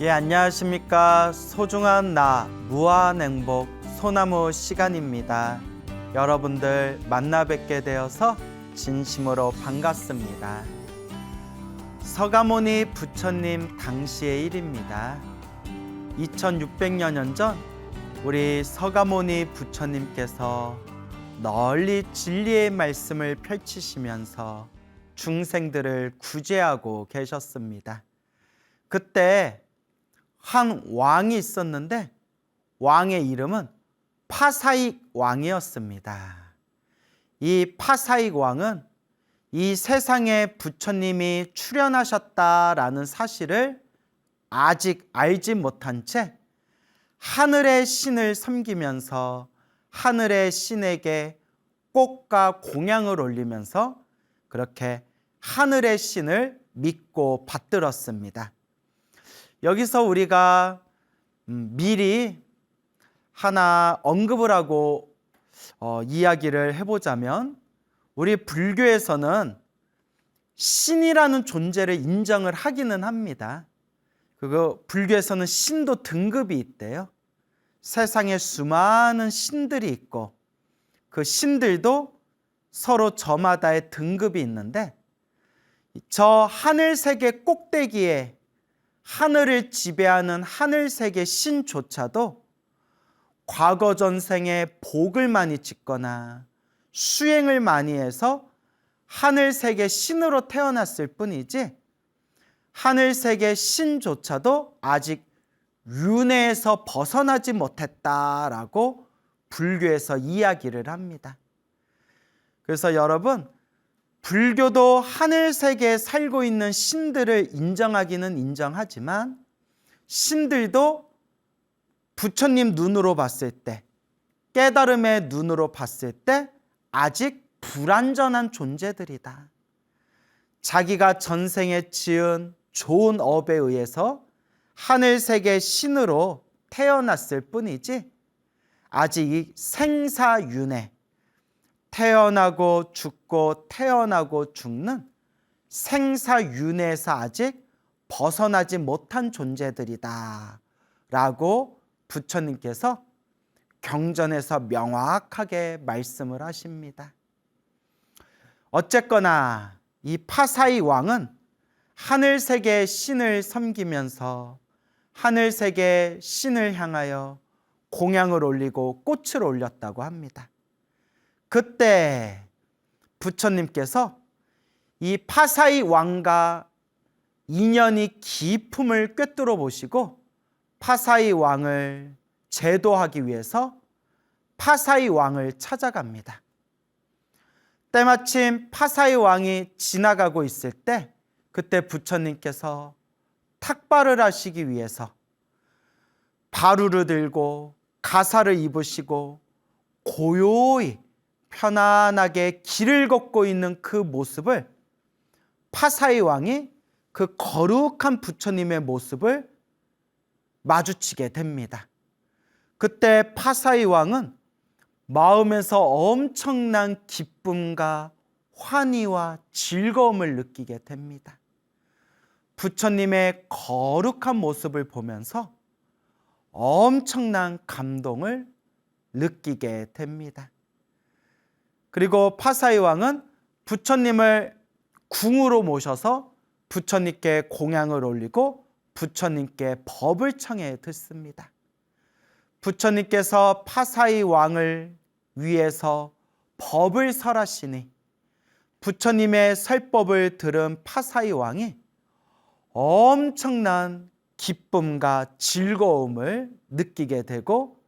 예, 안녕하십니까. 소중한 나, 무한 행복, 소나무 시간입니다. 여러분들 만나 뵙게 되어서 진심으로 반갑습니다. 서가모니 부처님 당시의 일입니다. 2600여 년 전 우리 서가모니 부처님께서 널리 진리의 말씀을 펼치시면서 중생들을 구제하고 계셨습니다. 그때 한 왕이 있었는데 왕의 이름은 파사익 왕이었습니다. 이 파사익 왕은 이 세상에 부처님이 출현하셨다라는 사실을 아직 알지 못한 채 하늘의 신을 섬기면서 하늘의 신에게 꽃과 공양을 올리면서 그렇게 하늘의 신을 믿고 받들었습니다. 여기서 우리가 미리 하나 언급을 하고 이야기를 해보자면, 우리 불교에서는 신이라는 존재를 인정을 하기는 합니다. 불교에서는 신도 등급이 있대요. 세상에 수많은 신들이 있고 그 신들도 서로 저마다의 등급이 있는데, 저 하늘세계 꼭대기에 하늘을 지배하는 하늘세계 신조차도 과거 전생에 복을 많이 짓거나 수행을 많이 해서 하늘세계 신으로 태어났을 뿐이지, 하늘세계 신조차도 아직 윤회에서 벗어나지 못했다라고 불교에서 이야기를 합니다. 그래서 여러분, 불교도 하늘세계에 살고 있는 신들을 인정하기는 인정하지만, 신들도 부처님 눈으로 봤을 때, 깨달음의 눈으로 봤을 때 아직 불완전한 존재들이다. 자기가 전생에 지은 좋은 업에 의해서 하늘세계 신으로 태어났을 뿐이지, 아직 이 생사윤회, 태어나고 죽고 태어나고 죽는 생사윤회에서 아직 벗어나지 못한 존재들이다 라고 부처님께서 경전에서 명확하게 말씀을 하십니다. 어쨌거나 이 파사이 왕은 하늘세계의 신을 섬기면서 하늘세계의 신을 향하여 공양을 올리고 꽃을 올렸다고 합니다. 그때 부처님께서 이 파사이 왕과 인연이 깊음을 꿰뚫어 보시고 파사이 왕을 제도하기 위해서 파사이 왕을 찾아갑니다. 때마침 파사이 왕이 지나가고 있을 때, 그때 부처님께서 탁발을 하시기 위해서 바루를 들고 가사를 입으시고 고요히 편안하게 길을 걷고 있는 그 모습을, 파사이 왕이 그 거룩한 부처님의 모습을 마주치게 됩니다. 그때 파사이 왕은 마음에서 엄청난 기쁨과 환희와 즐거움을 느끼게 됩니다. 부처님의 거룩한 모습을 보면서 엄청난 감동을 느끼게 됩니다. 그리고 파사이 왕은 부처님을 궁으로 모셔서 부처님께 공양을 올리고 부처님께 법을 청해 듣습니다. 부처님께서 파사이 왕을 위해서 법을 설하시니 부처님의 설법을 들은 파사이 왕이 엄청난 기쁨과 즐거움을 느끼게 되고,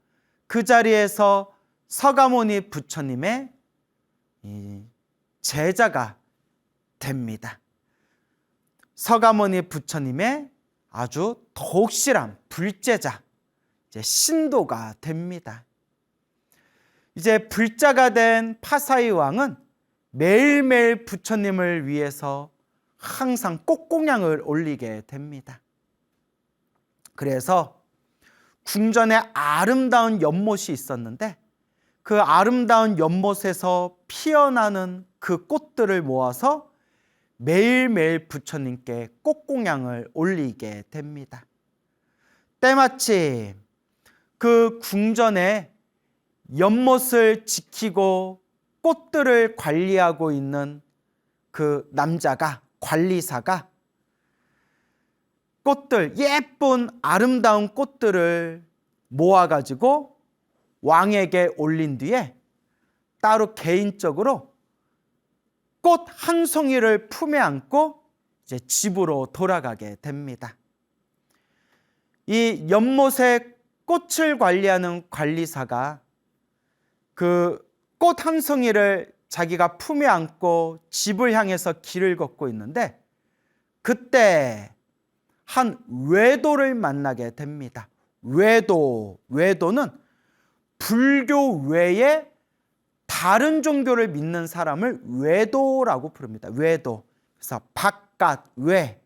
그 자리에서 서가모니 부처님의 제자가 됩니다. 서가모니 부처님의 아주 독실한 불제자, 이제 신도가 됩니다. 이제 불자가 된 파사이 왕은 매일매일 부처님을 위해서 항상 꽃공양을 올리게 됩니다. 그래서 궁전에 아름다운 연못이 있었는데, 그 아름다운 연못에서 피어나는 그 꽃들을 모아서 매일매일 부처님께 꽃공양을 올리게 됩니다. 때마침 그 궁전에 연못을 지키고 꽃들을 관리하고 있는 그 남자가, 관리사가 꽃들, 예쁜 아름다운 꽃들을 모아가지고 왕에게 올린 뒤에 따로 개인적으로 꽃 한 송이를 품에 안고 이제 집으로 돌아가게 됩니다. 이 연못의 꽃을 관리하는 관리사가 그 꽃 한 송이를 자기가 품에 안고 집을 향해서 길을 걷고 있는데 그때 한 외도를 만나게 됩니다. 외도는 불교 외에 다른 종교를 믿는 사람을 외도라고 부릅니다. 외도. 그래서 바깥, 외,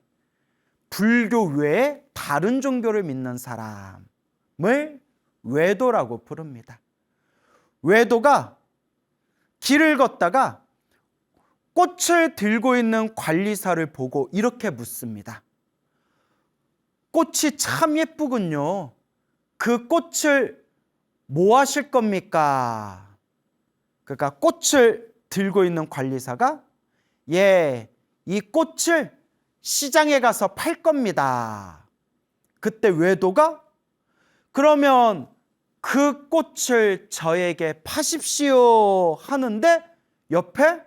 불교 외에 다른 종교를 믿는 사람을 외도라고 부릅니다. 외도가 길을 걷다가 꽃을 들고 있는 관리사를 보고 이렇게 묻습니다. 꽃이 참 예쁘군요. 그 꽃을 뭐 하실 겁니까? 그러니까 꽃을 들고 있는 관리사가 이 꽃을 시장에 가서 팔 겁니다. 그때 외도가 그러면 그 꽃을 저에게 파십시오 하는데 옆에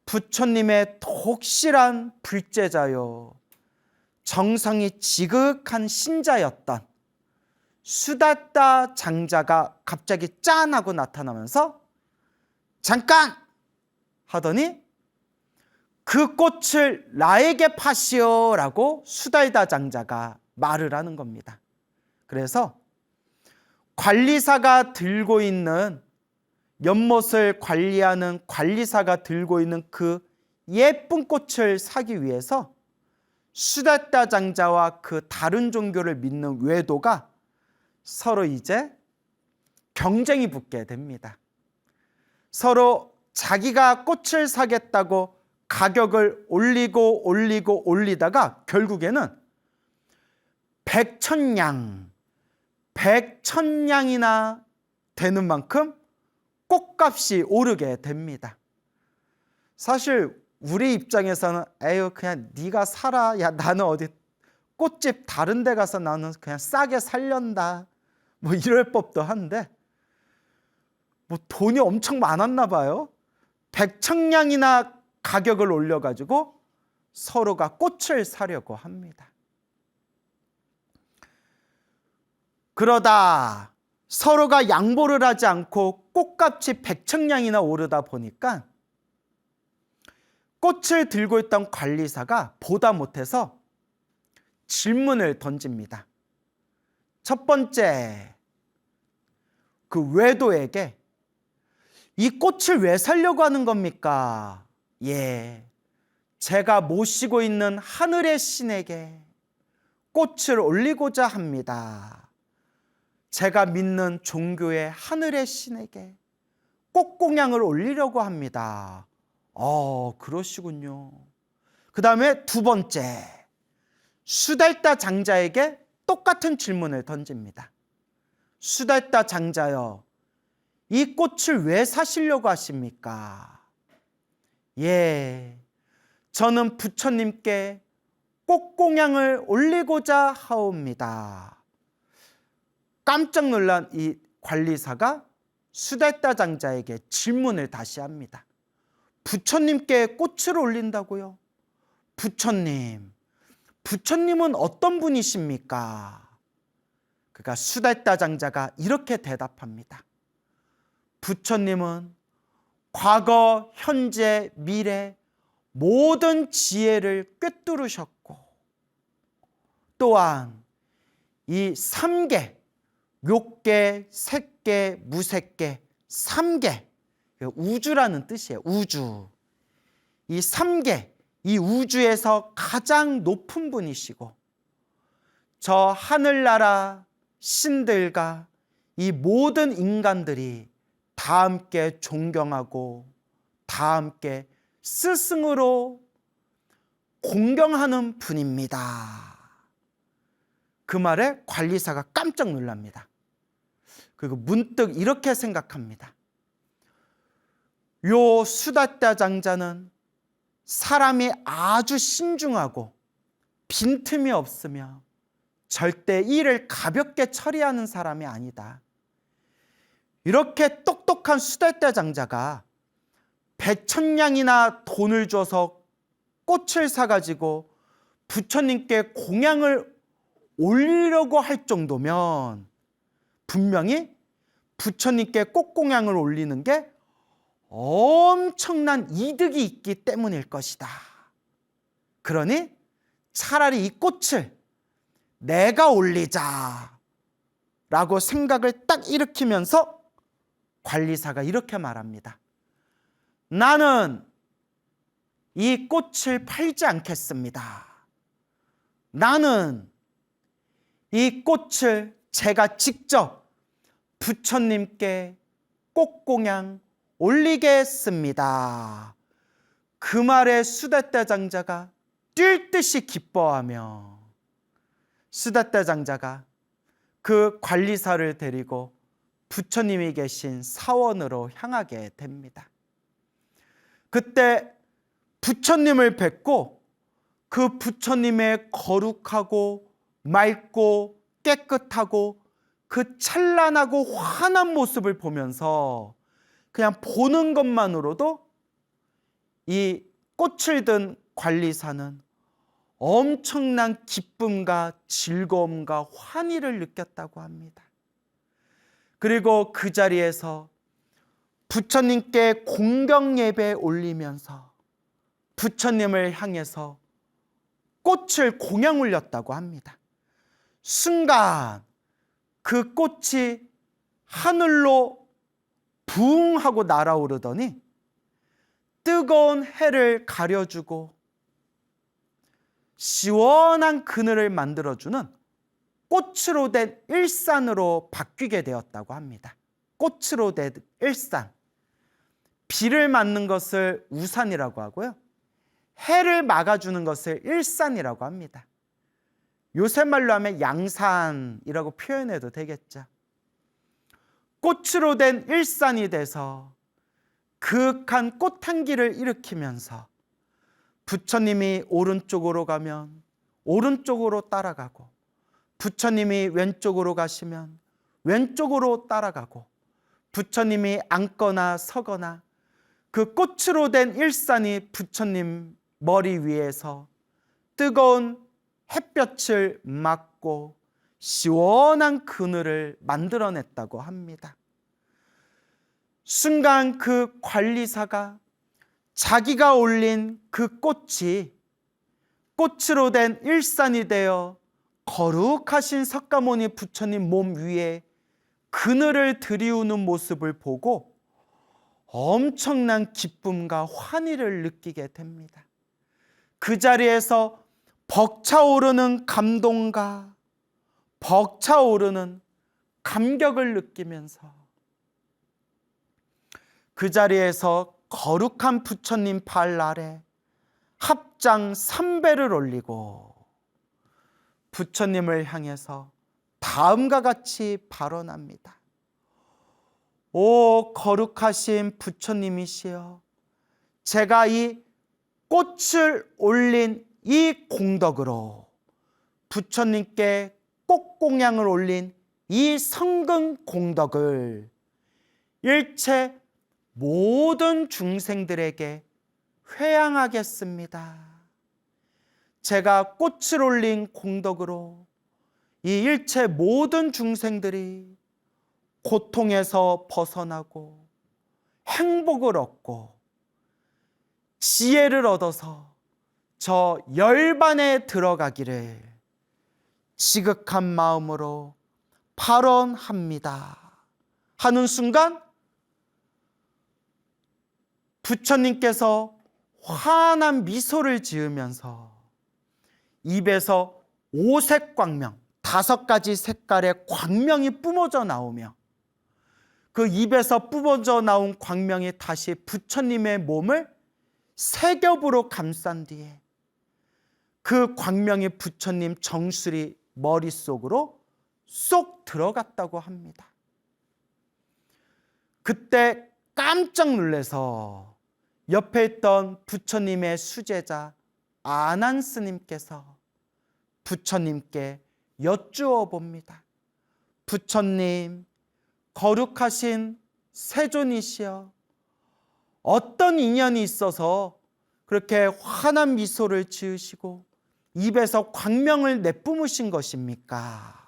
부처님의 독실한 불제자요, 정성이 지극한 신자였던 수다따 장자가 갑자기 짠 하고 나타나면서 잠깐 하더니 그 꽃을 나에게 파시오 라고 수달다 장자가 말을 하는 겁니다. 그래서 관리사가 들고 있는, 연못을 관리하는 관리사가 들고 있는 그 예쁜 꽃을 사기 위해서 수다따 장자와 그 다른 종교를 믿는 외도가 서로 이제 경쟁이 붙게 됩니다. 서로 자기가 꽃을 사겠다고 가격을 올리다가 결국에는 백천냥이나 되는 만큼 꽃값이 오르게 됩니다. 사실 우리 입장에서는 에휴 그냥 네가 사라, 야 나는 어디 꽃집 다른 데 가서 나는 그냥 싸게 살련다, 뭐 이럴 법도 한데 뭐 돈이 엄청 많았나 봐요. 백천냥이나 가격을 올려가지고 서로가 꽃을 사려고 합니다. 그러다 서로가 양보를 하지 않고 꽃값이 백천냥이나 오르다 보니까 꽃을 들고 있던 관리사가 보다 못해서 질문을 던집니다. 첫 번째, 그 외도에게 이 꽃을 왜 사려고 하는 겁니까? 제가 모시고 있는 하늘의 신에게 꽃을 올리고자 합니다. 제가 믿는 종교의 하늘의 신에게 꽃공양을 올리려고 합니다. 그러시군요. 그 다음에 두 번째, 수달따 장자에게 똑같은 질문을 던집니다. 수달따 장자여, 이 꽃을 왜 사시려고 하십니까? 저는 부처님께 꽃공양을 올리고자 하옵니다. 깜짝 놀란 이 관리사가 수달따 장자에게 질문을 다시 합니다. 부처님께 꽃을 올린다고요? 부처님은 어떤 분이십니까? 그러니까 수달따 장자가 이렇게 대답합니다. 부처님은 과거, 현재, 미래 모든 지혜를 꿰뚫으셨고 또한 이 3계, 묘계, 색계, 무색계, 3계, 우주라는 뜻이에요. 우주. 이 3계, 이 우주에서 가장 높은 분이시고 저 하늘나라 신들과 이 모든 인간들이 다 함께 존경하고 다 함께 스승으로 공경하는 분입니다. 그 말에 관리사가 깜짝 놀랍니다. 그리고 문득 이렇게 생각합니다. 요 수다떼 장자는 사람이 아주 신중하고 빈틈이 없으며 절대 일을 가볍게 처리하는 사람이 아니다. 이렇게 똑똑한 수다떼 장자가 100,000냥이나 돈을 줘서 꽃을 사가지고 부처님께 공양을 올리려고 할 정도면 분명히 부처님께 꽃공양을 올리는 게 엄청난 이득이 있기 때문일 것이다. 그러니 차라리 이 꽃을 내가 올리자 라고 생각을 딱 일으키면서 관리사가 이렇게 말합니다. 나는 이 꽃을 팔지 않겠습니다. 나는 이 꽃을 제가 직접 부처님께 꽃공양 올리겠습니다. 그 말에 수다떼 장자가 뛸 듯이 기뻐하며 수다떼 장자가 그 관리사를 데리고 부처님이 계신 사원으로 향하게 됩니다. 그때 부처님을 뵙고 그 부처님의 거룩하고 맑고 깨끗하고 그 찬란하고 환한 모습을 보면서 그냥 보는 것만으로도 이 꽃을 든 관리사는 엄청난 기쁨과 즐거움과 환희를 느꼈다고 합니다. 그리고 그 자리에서 부처님께 공경 예배 올리면서 부처님을 향해서 꽃을 공양 올렸다고 합니다. 순간 그 꽃이 하늘로 붕 하고 날아오르더니 뜨거운 해를 가려주고 시원한 그늘을 만들어주는 꽃으로 된 일산으로 바뀌게 되었다고 합니다. 꽃으로 된 일산. 비를 맞는 것을 우산이라고 하고요. 해를 막아주는 것을 일산이라고 합니다. 요새 말로 하면 양산이라고 표현해도 되겠죠. 꽃으로 된 일산이 돼서 그윽한 꽃향기를 일으키면서 부처님이 오른쪽으로 가면 오른쪽으로 따라가고 부처님이 왼쪽으로 가시면 왼쪽으로 따라가고 부처님이 앉거나 서거나 그 꽃으로 된 일산이 부처님 머리 위에서 뜨거운 햇볕을 맞고 시원한 그늘을 만들어냈다고 합니다. 순간 그 관리사가 자기가 올린 그 꽃이 꽃으로 된 일산이 되어 거룩하신 석가모니 부처님 몸 위에 그늘을 들이우는 모습을 보고 엄청난 기쁨과 환희를 느끼게 됩니다. 그 자리에서 벅차오르는 감동과 벅차오르는 감격을 느끼면서 그 자리에서 거룩한 부처님 발 아래 합장 3배를 올리고 부처님을 향해서 다음과 같이 발언합니다. 오 거룩하신 부처님이시여, 제가 이 꽃을 올린 이 공덕으로 부처님께 꽃공양을 올린 이 성근 공덕을 일체 모든 중생들에게 회양하겠습니다. 제가 꽃을 올린 공덕으로 이 일체 모든 중생들이 고통에서 벗어나고 행복을 얻고 지혜를 얻어서 저 열반에 들어가기를 지극한 마음으로 발언합니다 하는 순간 부처님께서 환한 미소를 지으면서 입에서 오색 광명, 5가지 색깔의 광명이 뿜어져 나오며 그 입에서 뿜어져 나온 광명이 다시 부처님의 몸을 세 겹으로 감싼 뒤에 그 광명이 부처님 정수리 머릿속으로 쏙 들어갔다고 합니다. 그때 깜짝 놀라서 옆에 있던 부처님의 수제자 아난 스님께서 부처님께 여쭈어 봅니다. 부처님, 거룩하신 세존이시여, 어떤 인연이 있어서 그렇게 환한 미소를 지으시고 입에서 광명을 내뿜으신 것입니까?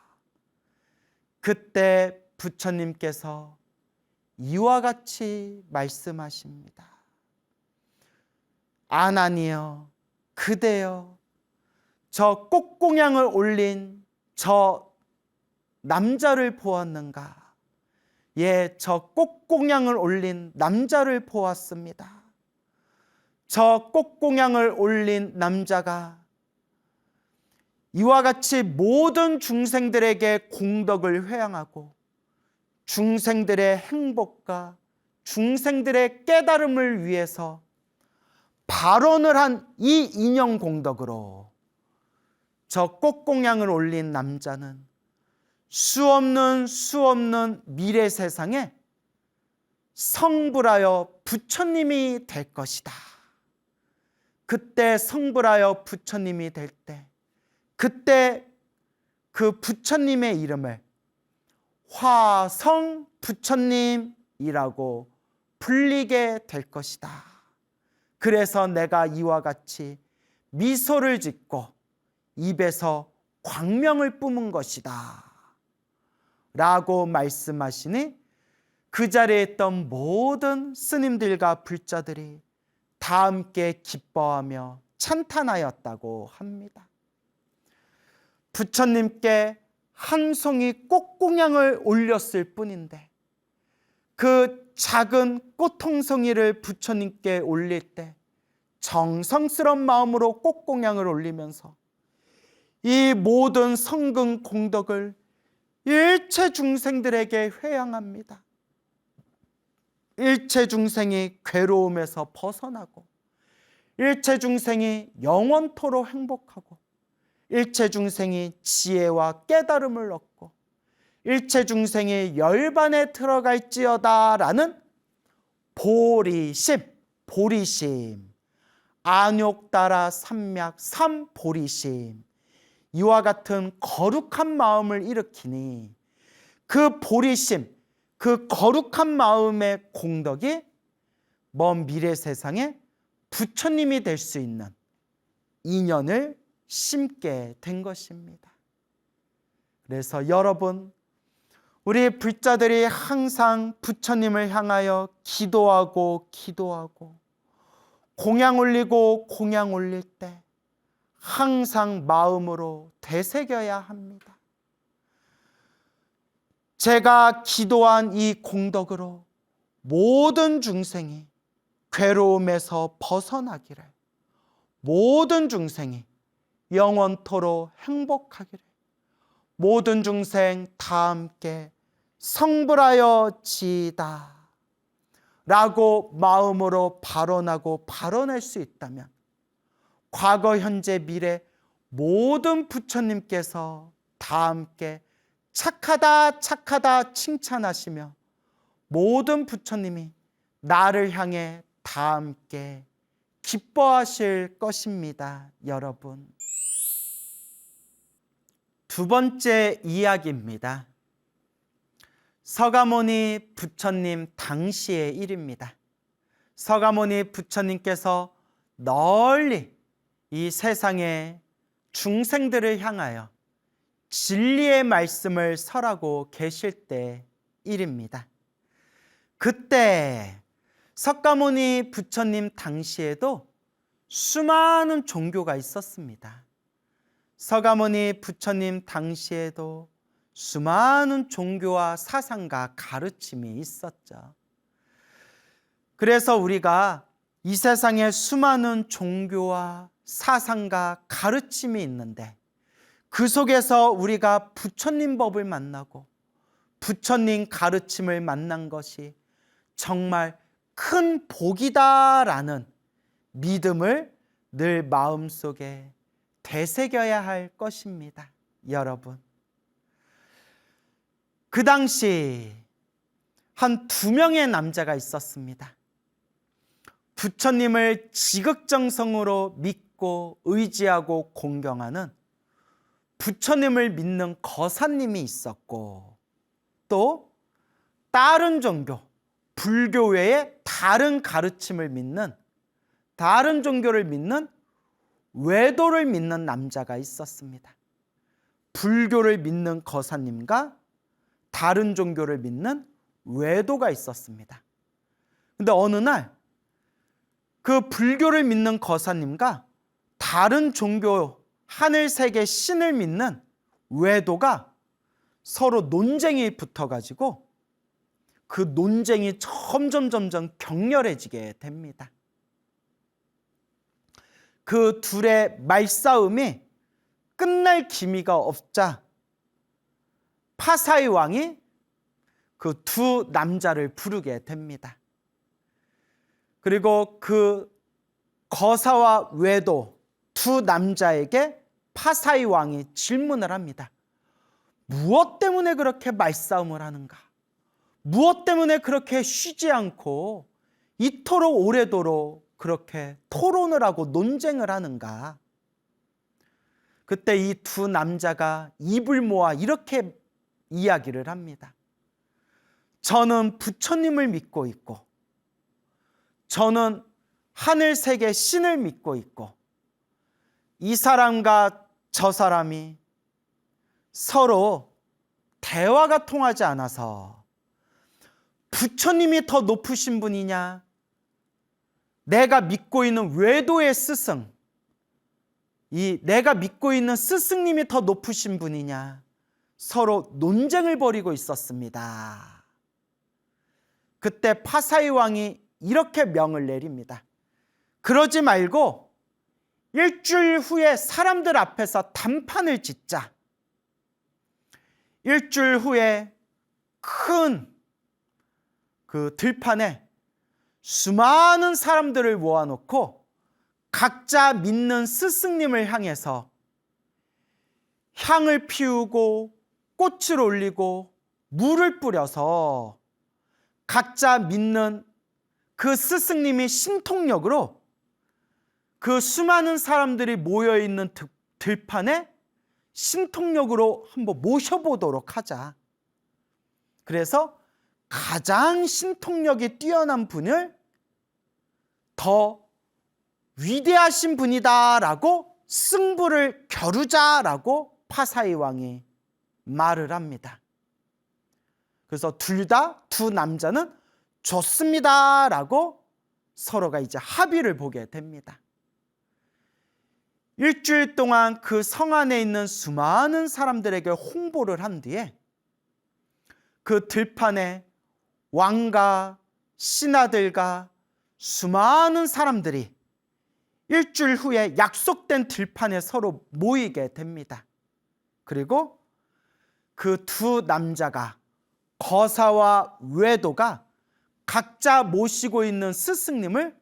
그때 부처님께서 이와 같이 말씀하십니다. 아난이여, 그대여, 저 꽃공양을 올린 저 남자를 보았는가? 예, 저 꽃공양을 올린 남자를 보았습니다. 저 꽃공양을 올린 남자가 이와 같이 모든 중생들에게 공덕을 회양하고 중생들의 행복과 중생들의 깨달음을 위해서 발언을 한 이 인연 공덕으로 저 꽃공양을 올린 남자는 수없는 미래 세상에 성불하여 부처님이 될 것이다. 그때 성불하여 부처님이 될 때, 그때 그 부처님의 이름을 화성 부처님이라고 불리게 될 것이다. 그래서 내가 이와 같이 미소를 짓고 입에서 광명을 뿜은 것이다 라고 말씀하시니 그 자리에 있던 모든 스님들과 불자들이 다 함께 기뻐하며 찬탄하였다고 합니다. 부처님께 한 송이 꽃공양을 올렸을 뿐인데 그 작은 꽃송이를 부처님께 올릴 때 정성스러운 마음으로 꽃공양을 올리면서 이 모든 성근 공덕을 일체 중생들에게 회양합니다. 일체 중생이 괴로움에서 벗어나고 일체 중생이 영원토록 행복하고 일체 중생이 지혜와 깨달음을 얻고 일체 중생이 열반에 들어갈지어다 라는 보리심, 안욕따라 삼맥 삼보리심, 이와 같은 거룩한 마음을 일으키니 그 보리심, 그 거룩한 마음의 공덕이 먼 미래 세상에 부처님이 될 수 있는 인연을 심게 된 것입니다. 그래서 여러분, 우리 불자들이 항상 부처님을 향하여 기도하고 공양 올리고 공양 올릴 때 항상 마음으로 되새겨야 합니다. 제가 기도한 이 공덕으로 모든 중생이 괴로움에서 벗어나기를, 모든 중생이 영원토록 행복하기를, 모든 중생 다 함께 성불하여 지이다 라고 마음으로 발언하고 발언할 수 있다면 과거, 현재, 미래 모든 부처님께서 다 함께 착하다 칭찬하시며 모든 부처님이 나를 향해 다 함께 기뻐하실 것입니다. 여러분, 두 번째 이야기입니다. 서가모니 부처님 당시의 일입니다. 서가모니 부처님께서 널리 이 세상의 중생들을 향하여 진리의 말씀을 설하고 계실 때 일입니다. 그때 석가모니 부처님 당시에도 수많은 종교가 있었습니다. 서가모니 부처님 당시에도 수많은 종교와 사상과 가르침이 있었죠. 그래서 우리가 이 세상에 수많은 종교와 사상과 가르침이 있는데 그 속에서 우리가 부처님 법을 만나고 부처님 가르침을 만난 것이 정말 큰 복이다라는 믿음을 늘 마음속에 되새겨야 할 것입니다. 여러분. 그 당시 한 2명의 남자가 있었습니다. 부처님을 지극정성으로 믿고 의지하고 공경하는 부처님을 믿는 거사님이 있었고, 또 다른 종교, 불교 외에 다른 가르침을 믿는, 다른 종교를 믿는 외도를 믿는 남자가 있었습니다. 불교를 믿는 거사님과 다른 종교를 믿는 외도가 있었습니다. 근데 어느 날 그 불교를 믿는 거사님과 다른 종교 하늘세계 신을 믿는 외도가 서로 논쟁이 붙어가지고 그 논쟁이 점점 격렬해지게 됩니다. 그 둘의 말싸움이 끝날 기미가 없자 파사이 왕이 그 두 남자를 부르게 됩니다. 그리고 그 거사와 외도 두 남자에게 파사이 왕이 질문을 합니다. 무엇 때문에 그렇게 말싸움을 하는가? 무엇 때문에 그렇게 쉬지 않고 이토록 오래도록 그렇게 토론을 하고 논쟁을 하는가? 그때 이 두 남자가 입을 모아 이렇게 이야기를 합니다. 저는 부처님을 믿고 있고, 저는 하늘세계 신을 믿고 있고, 이 사람과 저 사람이 서로 대화가 통하지 않아서 부처님이 더 높으신 분이냐, 내가 믿고 있는 외도의 스승, 내가 믿고 있는 스승님이 더 높으신 분이냐, 서로 논쟁을 벌이고 있었습니다. 그때 파사이 왕이 이렇게 명을 내립니다. 그러지 말고 일주일 후에 사람들 앞에서 단판을 짓자. 일주일 후에 큰 그 들판에 수많은 사람들을 모아놓고 각자 믿는 스승님을 향해서 향을 피우고 꽃을 올리고 물을 뿌려서 각자 믿는 그 스승님이 신통력으로 그 수많은 사람들이 모여있는 들판에 신통력으로 한번 모셔보도록 하자. 그래서 가장 신통력이 뛰어난 분을 더 위대하신 분이다라고 승부를 겨루자라고 파사이 왕이 말을 합니다. 그래서 두 남자는 좋습니다라고 서로가 이제 합의를 보게 됩니다. 일주일 동안 그 성 안에 있는 수많은 사람들에게 홍보를 한 뒤에 그 들판에 왕과 신하들과 수많은 사람들이 일주일 후에 약속된 들판에 서로 모이게 됩니다. 그리고 그 두 남자가, 거사와 외도가 각자 모시고 있는 스승님을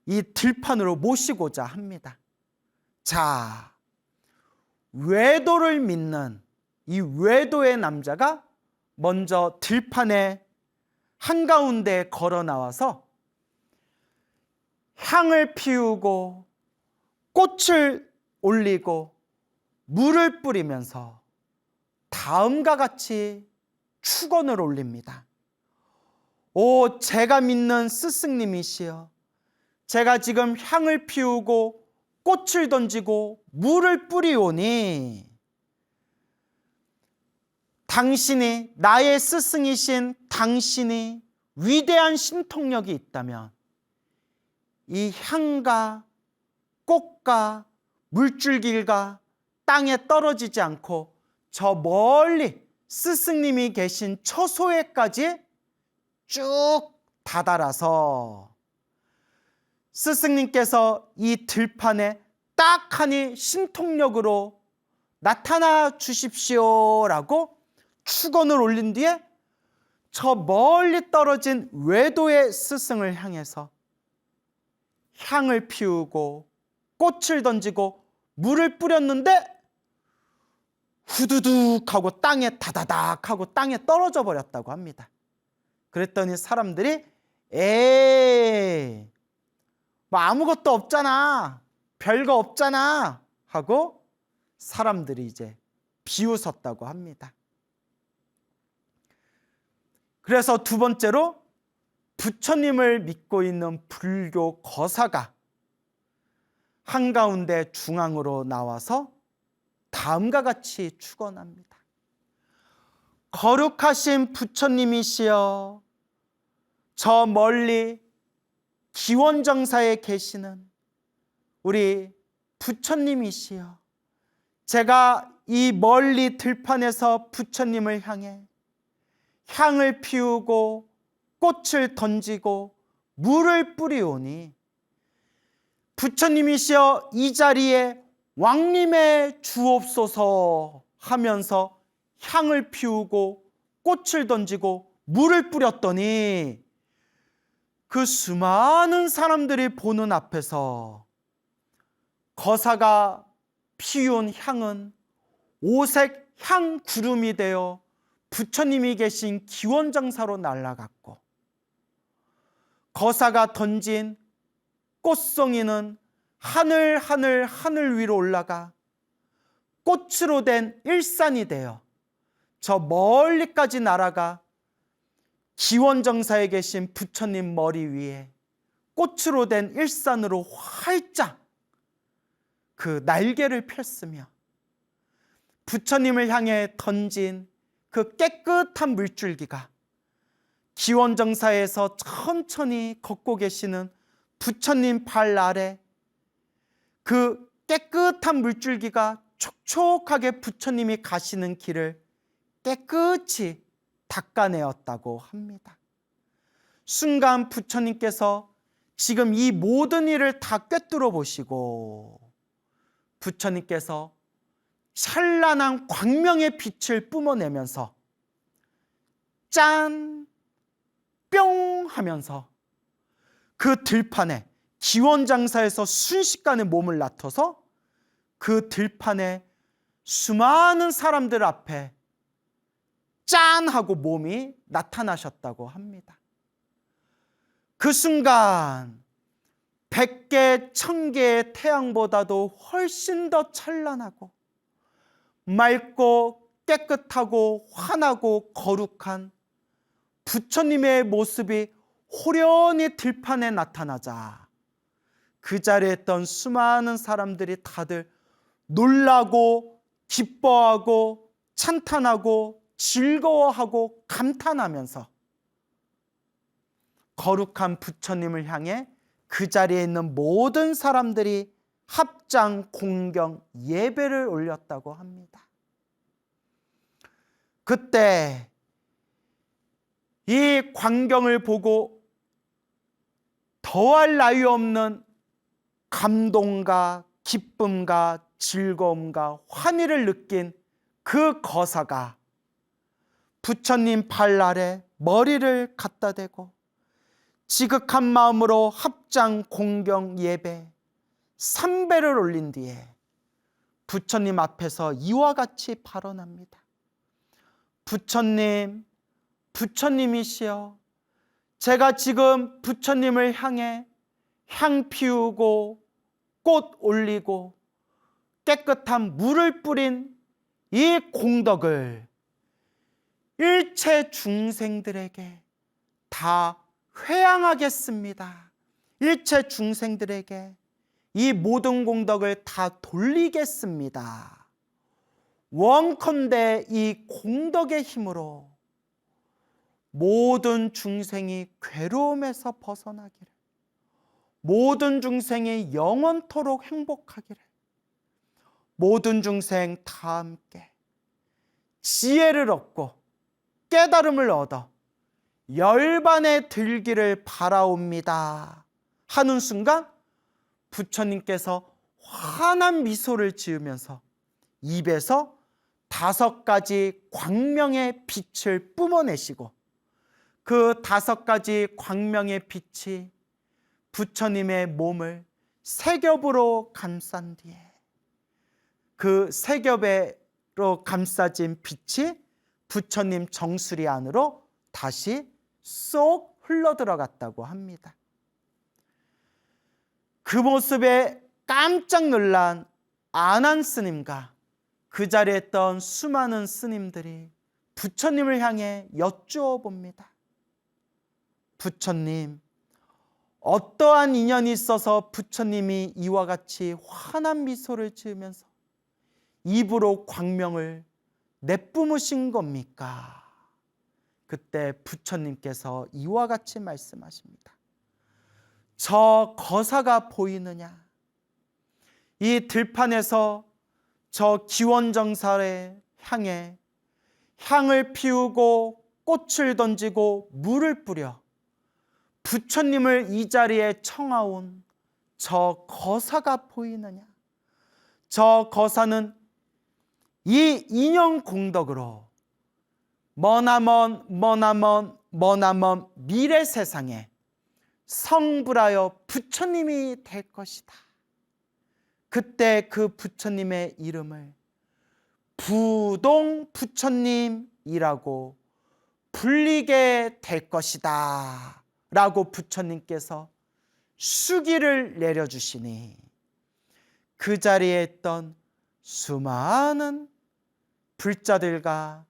이 들판으로 모시고자 합니다. 자, 외도를 믿는 이 외도의 남자가 먼저 들판에 한가운데 걸어 나와서 향을 피우고 꽃을 올리고 물을 뿌리면서 다음과 같이 축원을 올립니다. 오, 제가 믿는 스승님이시여, 제가 지금 향을 피우고 꽃을 던지고 물을 뿌리오니 당신이, 나의 스승이신 당신이 위대한 신통력이 있다면 이 향과 꽃과 물줄기가 땅에 떨어지지 않고 저 멀리 스승님이 계신 처소에까지 쭉 다다라서 스승님께서 이 들판에 딱 하니 신통력으로 나타나 주십시오라고 축원을 올린 뒤에 저 멀리 떨어진 외도의 스승을 향해서 향을 피우고 꽃을 던지고 물을 뿌렸는데 후두둑 하고 땅에 다다닥 하고 땅에 떨어져 버렸다고 합니다. 그랬더니 사람들이 에이, 뭐 아무것도 없잖아, 별거 없잖아 하고 사람들이 이제 비웃었다고 합니다. 그래서 두 번째로 부처님을 믿고 있는 불교 거사가 한가운데 중앙으로 나와서 다음과 같이 축원합니다. 거룩하신 부처님이시여, 저 멀리 기원정사에 계시는 우리 부처님이시여, 제가 이 멀리 들판에서 부처님을 향해 향을 피우고 꽃을 던지고 물을 뿌리오니 부처님이시여 이 자리에 왕림해 주옵소서 하면서 향을 피우고 꽃을 던지고 물을 뿌렸더니 그 수많은 사람들이 보는 앞에서 거사가 피운 향은 오색 향 구름이 되어 부처님이 계신 기원정사로 날아갔고, 거사가 던진 꽃송이는 하늘 위로 올라가 꽃으로 된 일산이 되어 저 멀리까지 날아가 기원정사에 계신 부처님 머리 위에 꽃으로 된 일산으로 활짝 그 날개를 폈으며, 부처님을 향해 던진 그 깨끗한 물줄기가 기원정사에서 천천히 걷고 계시는 부처님 발 아래 그 깨끗한 물줄기가 촉촉하게 부처님이 가시는 길을 깨끗이 닦아내었다고 합니다. 순간 부처님께서 지금 이 모든 일을 다 꿰뚫어 보시고 부처님께서 찬란한 광명의 빛을 뿜어내면서 짠! 뿅! 하면서 그 들판에 기원장사에서 순식간에 몸을 놔둬서 그 들판에 수많은 사람들 앞에 짠! 하고 몸이 나타나셨다고 합니다. 그 순간 100개, 1000개의 태양보다도 훨씬 더 찬란하고 맑고 깨끗하고 환하고 거룩한 부처님의 모습이 호련히 들판에 나타나자 그 자리에 있던 수많은 사람들이 다들 놀라고 기뻐하고 찬탄하고 즐거워하고 감탄하면서 거룩한 부처님을 향해 그 자리에 있는 모든 사람들이 합장 공경 예배를 올렸다고 합니다. 그때 이 광경을 보고 더할 나위 없는 감동과 기쁨과 즐거움과 환희를 느낀 그 거사가 부처님 발 아래 머리를 갖다 대고 지극한 마음으로 합장 공경 예배 3배를 올린 뒤에 부처님 앞에서 이와 같이 발언합니다. 부처님, 부처님이시여, 제가 지금 부처님을 향해 향 피우고 꽃 올리고 깨끗한 물을 뿌린 이 공덕을 일체 중생들에게 다 회양하겠습니다. 일체 중생들에게 이 모든 공덕을 다 돌리겠습니다. 원컨대 이 공덕의 힘으로 모든 중생이 괴로움에서 벗어나기를, 모든 중생이 영원토록 행복하기를, 모든 중생 다 함께 지혜를 얻고 깨달음을 얻어 열반에 들기를 바라옵니다 하는 순간 부처님께서 환한 미소를 지으면서 입에서 5가지 광명의 빛을 뿜어내시고 그 5가지 광명의 빛이 부처님의 몸을 세 겹으로 감싼 뒤에 그 세 겹의 감싸진 빛이 부처님 정수리 안으로 다시 쏙 흘러들어갔다고 합니다. 그 모습에 깜짝 놀란 아난 스님과 그 자리에 있던 수많은 스님들이 부처님을 향해 여쭈어 봅니다. 부처님, 어떠한 인연이 있어서 부처님이 이와 같이 환한 미소를 지으면서 입으로 광명을 내뿜으신 겁니까? 그때 부처님께서 이와 같이 말씀하십니다. 저 거사가 보이느냐? 이 들판에서 저 기원정사에 향해 향을 피우고 꽃을 던지고 물을 뿌려 부처님을 이 자리에 청하온 저 거사가 보이느냐? 저 거사는 이 인연 공덕으로 머나먼 미래 세상에 성불하여 부처님이 될 것이다. 그때 그 부처님의 이름을 부동 부처님이라고 불리게 될 것이다 라고 부처님께서 수기를 내려주시니 그 자리에 있던 수많은 불자들과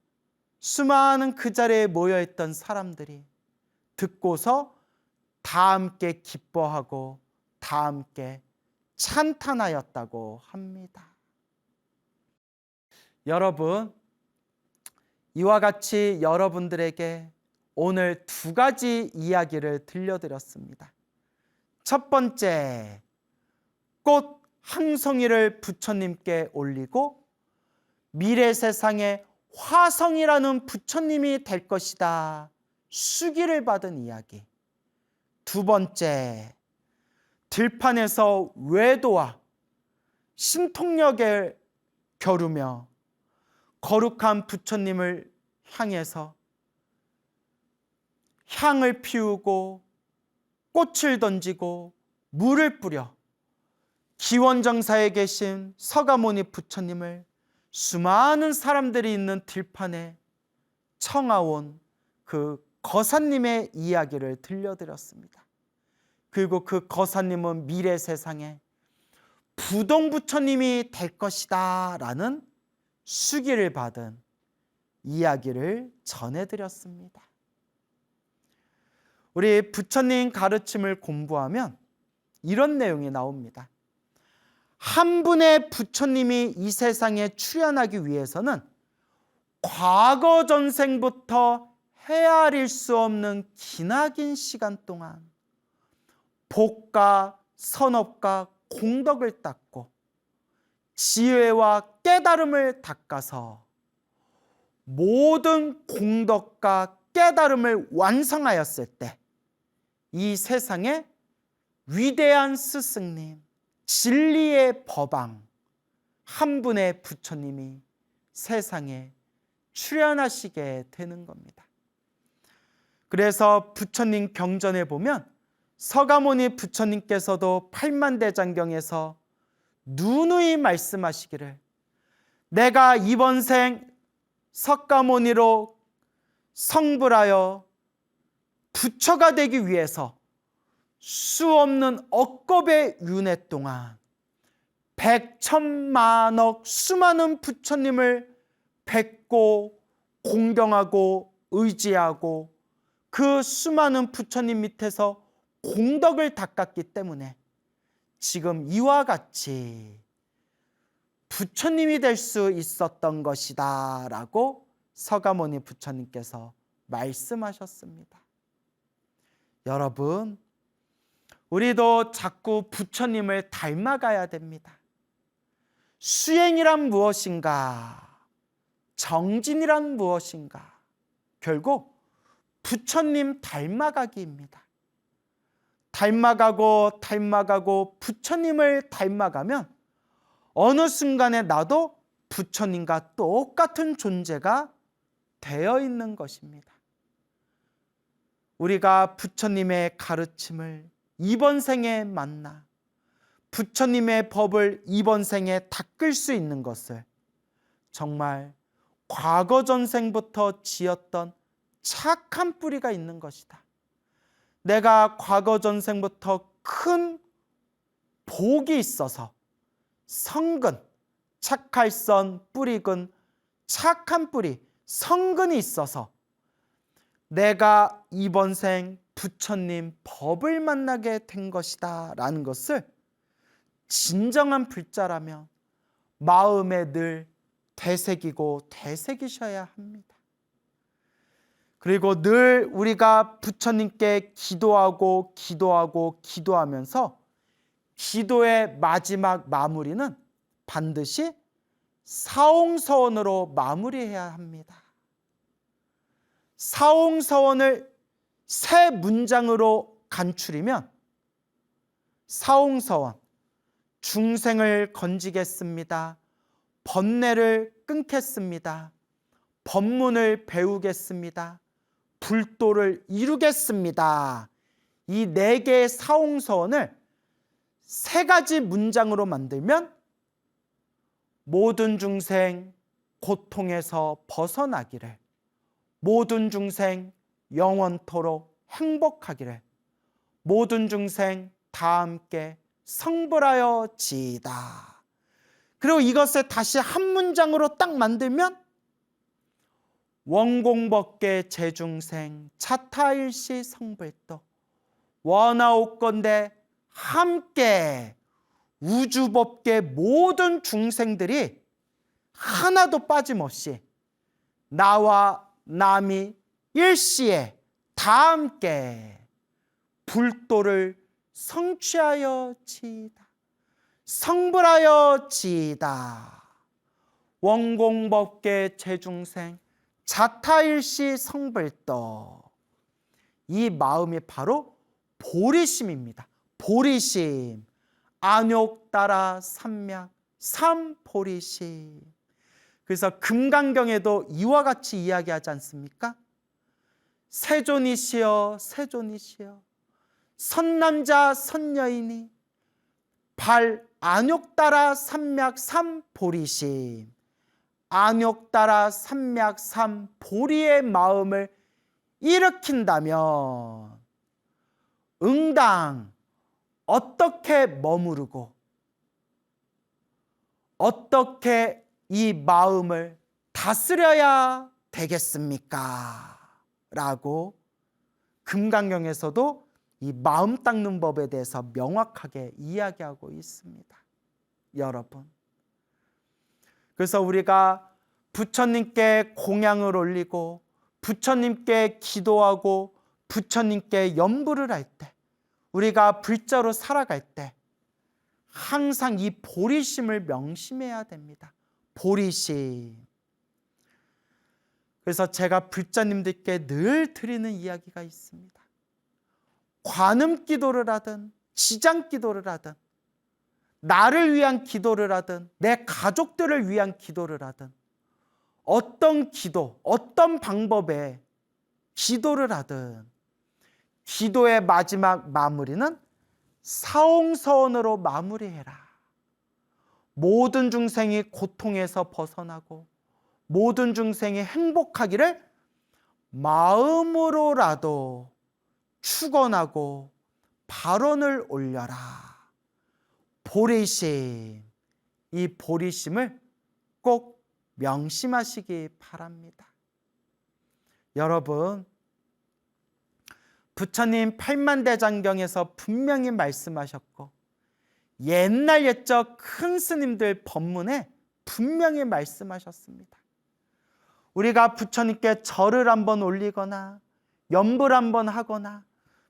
수많은 그 자리에 모여있던 사람들이 듣고서 다 함께 기뻐하고 다 함께 찬탄하였다고 합니다. 여러분, 이와 같이 여러분들에게 오늘 두 가지 이야기를 들려드렸습니다. 첫 번째, 꽃 한 송이를 부처님께 올리고 미래 세상에 화성이라는 부처님이 될 것이다 수기를 받은 이야기. 두 번째, 들판에서 외도와 신통력을 겨루며 거룩한 부처님을 향해서 향을 피우고 꽃을 던지고 물을 뿌려 기원정사에 계신 서가모니 부처님을 수많은 사람들이 있는 들판에 청하온 그 거사님의 이야기를 들려드렸습니다. 그리고 그 거사님은 미래 세상에 부동부처님이 될 것이다 라는 수기를 받은 이야기를 전해드렸습니다. 우리 부처님 가르침을 공부하면 이런 내용이 나옵니다. 한 분의 부처님이 이 세상에 출현하기 위해서는 과거 전생부터 헤아릴 수 없는 기나긴 시간 동안 복과 선업과 공덕을 닦고 지혜와 깨달음을 닦아서 모든 공덕과 깨달음을 완성하였을 때 이 세상에 위대한 스승님, 진리의 법왕 한 분의 부처님이 세상에 출현하시게 되는 겁니다. 그래서 부처님 경전에 보면 서가모니 부처님께서도 팔만대장경에서 누누이 말씀하시기를 내가 이번 생 석가모니로 성불하여 부처가 되기 위해서 수 없는 억겁의 윤회 동안 백천만억 수많은 부처님을 뵙고 공경하고 의지하고 그 수많은 부처님 밑에서 공덕을 닦았기 때문에 지금 이와 같이 부처님이 될 수 있었던 것이다 라고 서가모니 부처님께서 말씀하셨습니다. 여러분, 우리도 자꾸 부처님을 닮아가야 됩니다. 수행이란 무엇인가? 정진이란 무엇인가? 결국 부처님 닮아가기입니다. 닮아가고 부처님을 닮아가면 어느 순간에 나도 부처님과 똑같은 존재가 되어 있는 것입니다. 우리가 부처님의 가르침을 이번 생에 만나 부처님의 법을 이번 생에 닦을 수 있는 것을 정말 과거 전생부터 지었던 착한 뿌리가 있는 것이다. 내가 과거 전생부터 큰 복이 있어서 성근, 착할선 뿌리근, 착한 뿌리, 성근이 있어서 내가 이번 생 부처님 법을 만나게 된 것이다 라는 것을 진정한 불자라면 마음에 늘 되새기고 되새기셔야 합니다. 그리고 늘 우리가 부처님께 기도하고 기도하면서 기도의 마지막 마무리는 반드시 사옹서원으로 마무리해야 합니다. 사옹서원을 세 문장으로 간추리면 사옹서원, 중생을 건지겠습니다. 번뇌를 끊겠습니다. 법문을 배우겠습니다. 불도를 이루겠습니다. 이 네 개의 사옹서원을 세 가지 문장으로 만들면 모든 중생 고통에서 벗어나기를, 모든 중생 영원토록 행복하기를, 모든 중생 다 함께 성불하여 지이다. 그리고 이것을 다시 한 문장으로 딱 만들면 원공법계 제중생 자타일시 성불도 원하옵건대 함께 우주법계 모든 중생들이 하나도 빠짐없이 나와 남이 일시에 다 함께 불도를 성취하여 지이다. 성불하여 지이다. 원공법계 제중생 자타일시 성불도. 이 마음이 바로 보리심입니다. 보리심. 안욕따라 삼약 삼보리심. 그래서 금강경에도 이와 같이 이야기하지 않습니까? 세존이시여 세존이시여 선남자 선여인이 발 안욕따라 삼약 삼보리심. 안욕따라 삼약 삼보리의 마음을 일으킨다면 응당 어떻게 머무르고 어떻게 이 마음을 다스려야 되겠습니까? 라고 금강경에서도 이 마음 닦는 법에 대해서 명확하게 이야기하고 있습니다. 여러분, 그래서 우리가 부처님께 공양을 올리고 부처님께 기도하고 부처님께 염불을 할 때, 우리가 불자로 살아갈 때 항상 이 보리심을 명심해야 됩니다. 보리심. 그래서 제가 불자님들께 늘 드리는 이야기가 있습니다. 관음 기도를 하든 지장 기도를 하든 나를 위한 기도를 하든 내 가족들을 위한 기도를 하든 어떤 기도, 어떤 방법의 기도를 하든 기도의 마지막 마무리는 사옹서원으로 마무리해라. 모든 중생이 고통에서 벗어나고 모든 중생이 행복하기를 마음으로라도 축원하고 발언을 올려라. 보리심, 이 보리심을 꼭 명심하시기 바랍니다. 여러분, 부처님 팔만대장경에서 분명히 말씀하셨고 옛날 옛적 큰 스님들 법문에 분명히 말씀하셨습니다. 우리가 부처님께 절을 한번 올리거나 염불 한번 하거나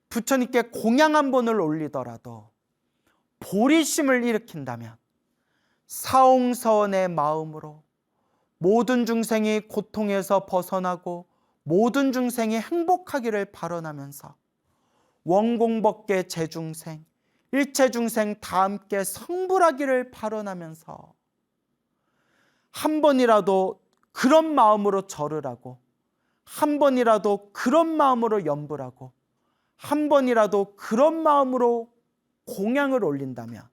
부처님께 공양 한 번을 올리더라도 보리심을 일으킨다면 사옹서원의 마음으로 모든 중생이 고통에서 벗어나고 모든 중생이 행복하기를 발언하면서 원공법계 제중생, 일체중생 다 함께 성불하기를 발언하면서 한 번이라도 그런 마음으로 절을 하고 한 번이라도 그런 마음으로 염불하고 한 번이라도 그런 마음으로 공양을 올린다면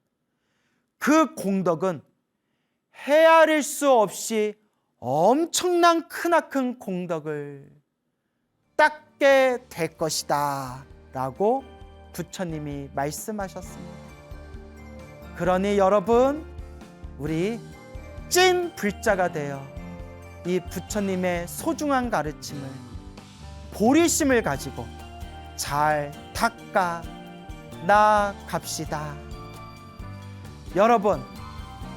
그 공덕은 헤아릴 수 없이 엄청난 크나큰 공덕을 닦게 될 것이다 라고 부처님이 말씀하셨습니다. 그러니 여러분, 우리 찐 불자가 되어 이 부처님의 소중한 가르침을 보리심을 가지고 잘 닦아 나갑시다. 여러분,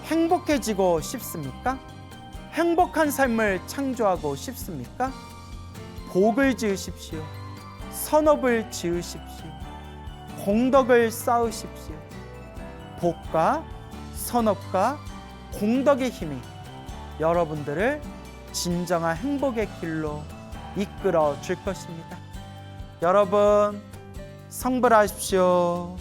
행복해지고 싶습니까? 행복한 삶을 창조하고 싶습니까? 복을 지으십시오. 선업을 지으십시오. 공덕을 쌓으십시오. 복과 선업과 공덕의 힘이 여러분들을 진정한 행복의 길로 이끌어 줄 것입니다. 여러분, 성불하십시오.